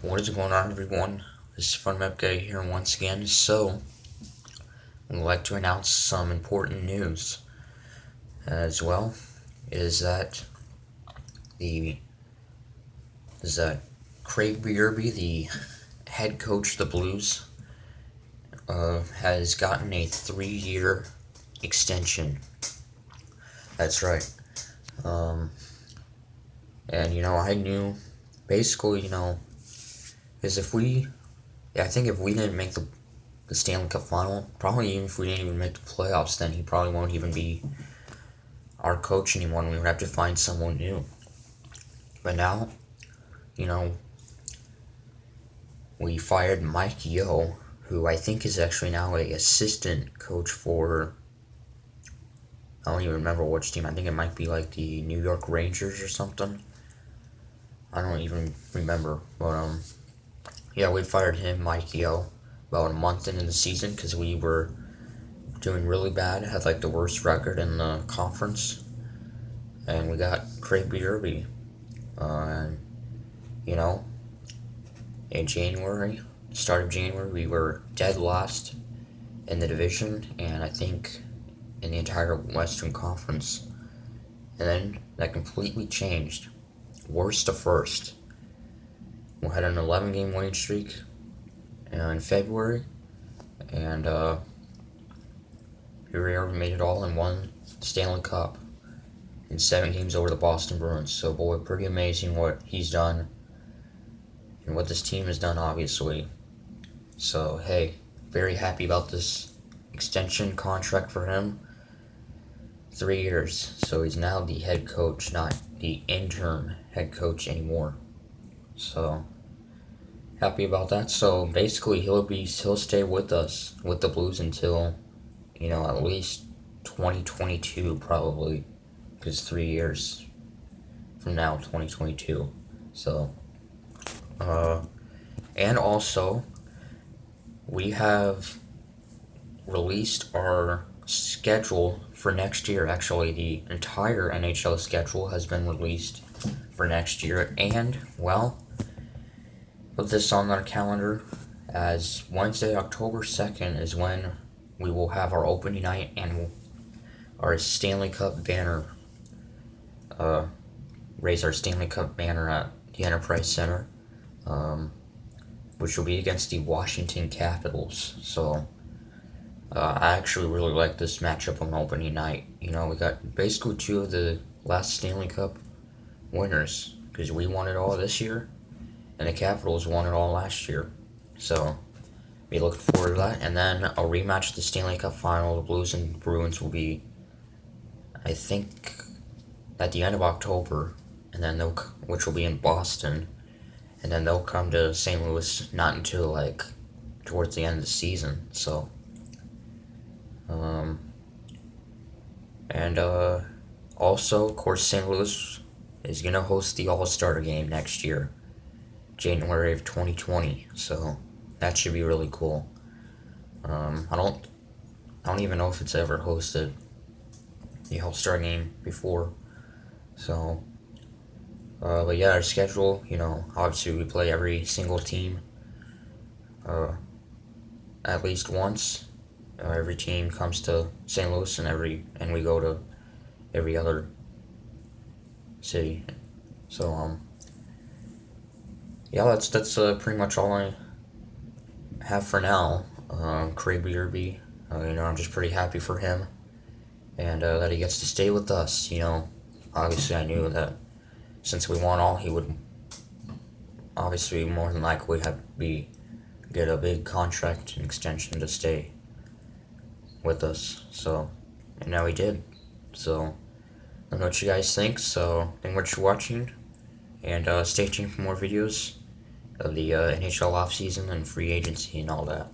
What is going on, everyone? This is Fun Map Guy here once again. So, I'd like to announce some important news as well. Is that the is that Craig Berube, the head coach of the Blues, has gotten a 3-year extension. That's right. And I knew basically, because I think if we didn't make the Stanley Cup final, probably even if we didn't even make the playoffs, then he probably won't even be our coach anymore, and we would have to find someone new. But now, we fired Mike Yeo, who I think is actually now a assistant coach for, I don't even remember which team. I think it might be like the New York Rangers or something. I don't even remember, but yeah, we fired him, Mike Yeo, about a month into the season because we were doing really bad, had like the worst record in the conference, and we got Craig Berube. And in January, start of January, we were dead last in the division, and I think in the entire Western Conference. And then that completely changed. Worst to first. We had an 11-game winning streak in February, and here we made it all and won the Stanley Cup in 7 games over the Boston Bruins. So, boy, pretty amazing what he's done and what this team has done, obviously. So, hey, very happy about this extension contract for him. 3 years. So he's now the head coach, not the interim head coach anymore. So, happy about that. So, basically, he'll stay with us, with the Blues, until, at least 2022, probably. Because 3 years from now, 2022. So, and also, we have released our schedule for next year. Actually, the entire NHL schedule has been released for next year. And, well, put this on our calendar as Wednesday, October 2nd is when we will have our opening night and our Stanley Cup banner, raise our Stanley Cup banner at the Enterprise Center, which will be against the Washington Capitals. So, I actually really like this matchup on opening night. We got basically 2 of the last Stanley Cup winners, because we won it all this year, and the Capitals won it all last year. So, be looking forward to that. And then a rematch of the Stanley Cup final. The Blues and Bruins will be, I think, at the end of October, and then which will be in Boston, and then they'll come to St. Louis not until like towards the end of the season. So, and also, of course, St. Louis is gonna host the All-Star game next year, January of 2020. So that should be really cool. I don't even know if it's ever hosted the All-Star game before. So, but yeah, our schedule, obviously we play every single team at least once. Every team comes to St. Louis, and we go to every other city. So, yeah, that's pretty much all I have for now. Craig Berube, I'm just pretty happy for him, and that he gets to stay with us. Obviously I knew that since we won all, he would obviously more than likely get a big contract and extension to stay with us. So, and now he did. So, I don't know what you guys think. So, thank you much for watching, and stay tuned for more videos of the NHL offseason and free agency and all that.